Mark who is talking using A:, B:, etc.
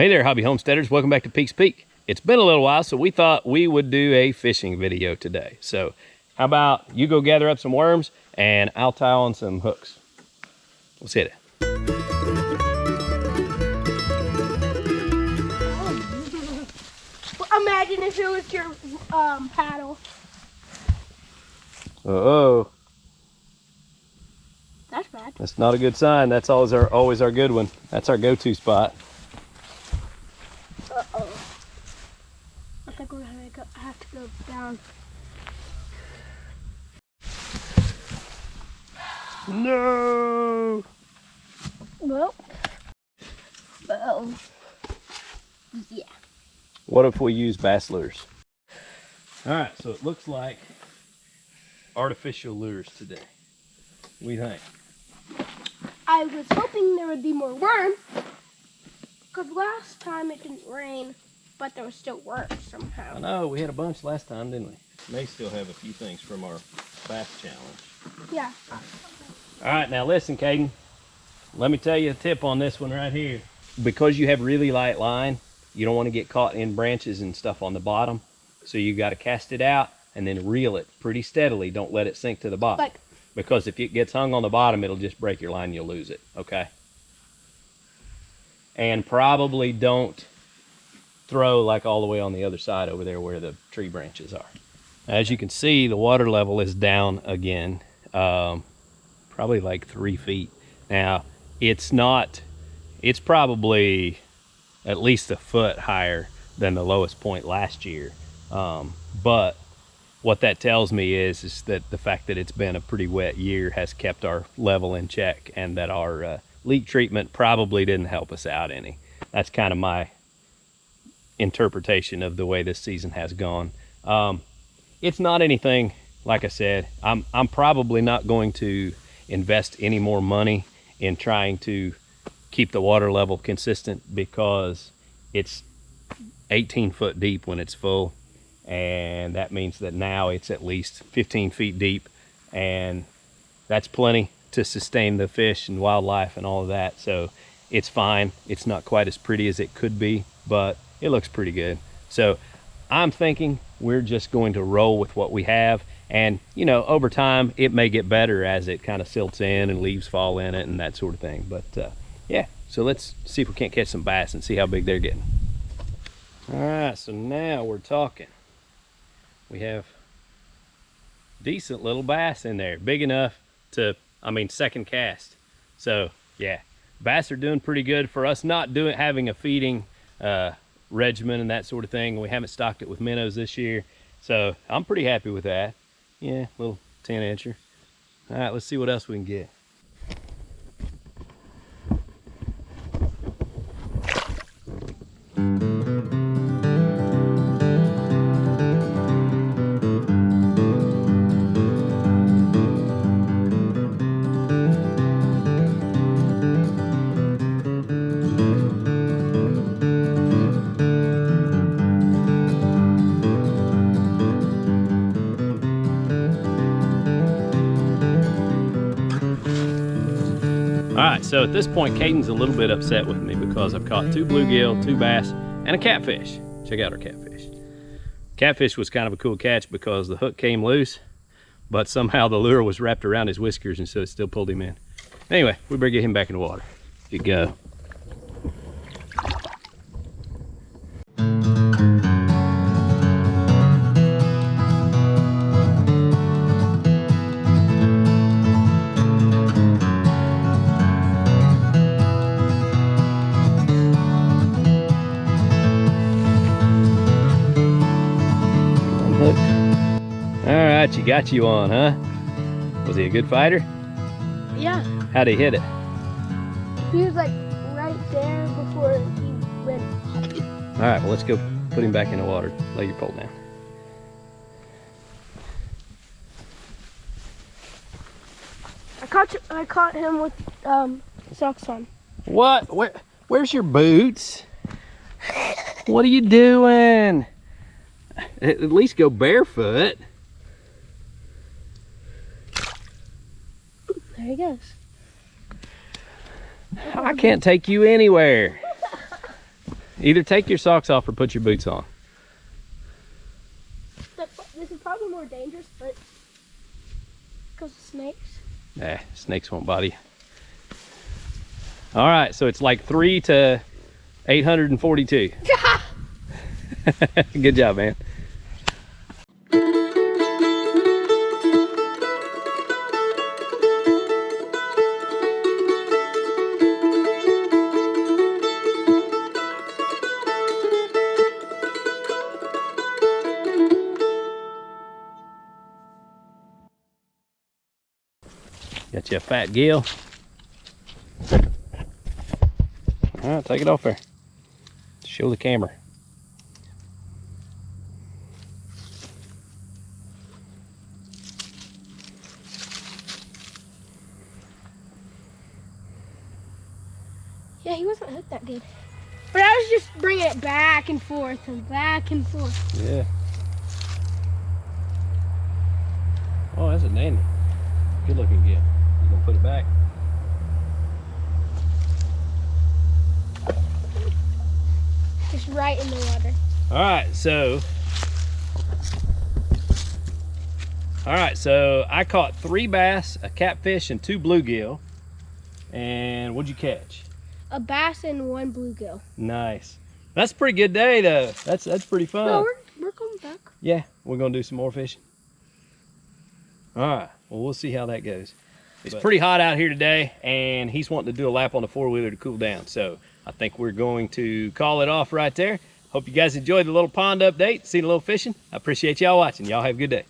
A: Hey there, hobby homesteaders. Welcome back to Peek's Peak. It's been a little while, so we thought we would do a fishing video today. So how about you go gather up some worms and I'll tie on some hooks. Let's hit it.
B: Imagine if it was your paddle.
A: Uh-oh.
B: That's bad.
A: That's not a good sign. That's always our good one. That's our go-to spot.
B: Uh-oh. I think we're gonna have to go down.
A: No!
B: Well, yeah.
A: What if we use bass lures? All right, so it looks like artificial lures today. What do you think?
B: I was hoping there would be more worms, because last time it didn't rain, but there was still worms somehow.
A: I know, we had a bunch last time, didn't we? May still have a few things from our bass challenge.
B: Yeah.
A: All right, now listen, Caden. Let me tell you a tip on this one right here. Because you have really light line, you don't want to get caught in branches and stuff on the bottom. So you got to cast it out and then reel it pretty steadily. Don't let it sink to the bottom. Because if it gets hung on the bottom, it'll just break your line and you'll lose it, okay? And probably don't throw like all the way on the other side over there where the tree branches are. As you can see, the water level is down again, probably like 3 feet. Now, it's probably at least a foot higher than the lowest point last year. But what that tells me is that the fact that it's been a pretty wet year has kept our level in check, and that our leak treatment probably didn't help us out any. That's kind of my interpretation of the way this season has gone. It's not anything, like I said, I'm probably not going to invest any more money in trying to keep the water level consistent, because it's 18 foot deep when it's full. And that means that now it's at least 15 feet deep, and that's plenty to sustain the fish and wildlife and all of that. So it's fine. It's not quite as pretty as it could be, but it looks pretty good. So I'm thinking we're just going to roll with what we have, and you know, over time it may get better as it kind of silts in and leaves fall in it and that sort of thing. But yeah, so let's see if we can't catch some bass and see how big they're getting. All right, so now we're talking. We have decent little bass in there, big enough to, second cast. So yeah, bass are doing pretty good for us, not having a feeding regimen and that sort of thing. We haven't stocked it with minnows this year, so I'm pretty happy with that. Yeah, little 10-incher. All right, let's see what else we can get. Alright, so at this point, Caden's a little bit upset with me because I've caught 2 bluegill, 2 bass, and a catfish. Check out our catfish. Catfish was kind of a cool catch because the hook came loose, but somehow the lure was wrapped around his whiskers, and so it still pulled him in. Anyway, we better get him back in the water. Here you go. Alright, you got you on, huh? Was he a good fighter?
B: Yeah.
A: How'd he hit it?
B: He was like right there before he went.
A: Alright, well let's go put him back in the water. Lay your pole down.
B: I caught him with socks on.
A: What? Where's your boots? What are you doing? At least go barefoot.
B: There he goes.
A: I can't take you anywhere. Either take your socks off or put your boots on.
B: This is probably more dangerous, but because of snakes.
A: Nah, snakes won't bite you. All right, so it's like 3 to 842. Good job, man. Got you a fat gill. All right, take it off there. Show the camera.
B: Yeah, he wasn't hooked that good. But I was just bringing it back and forth and back and forth.
A: Yeah. Oh, that's a dandy. Good looking gill. You gonna put it back?
B: Just right in the water.
A: All right, so I caught 3 bass, a catfish, and 2 bluegill. And what'd you catch?
B: A bass and 1 bluegill.
A: Nice. That's a pretty good day, though. That's pretty fun.
B: No, we're coming back.
A: Yeah, we're gonna do some more fishing. All right, well, we'll see how that goes. It's pretty hot out here today, and he's wanting to do a lap on the 4-wheeler to cool down. So I think we're going to call it off right there. Hope you guys enjoyed the little pond update, seen a little fishing. I appreciate y'all watching. Y'all have a good day.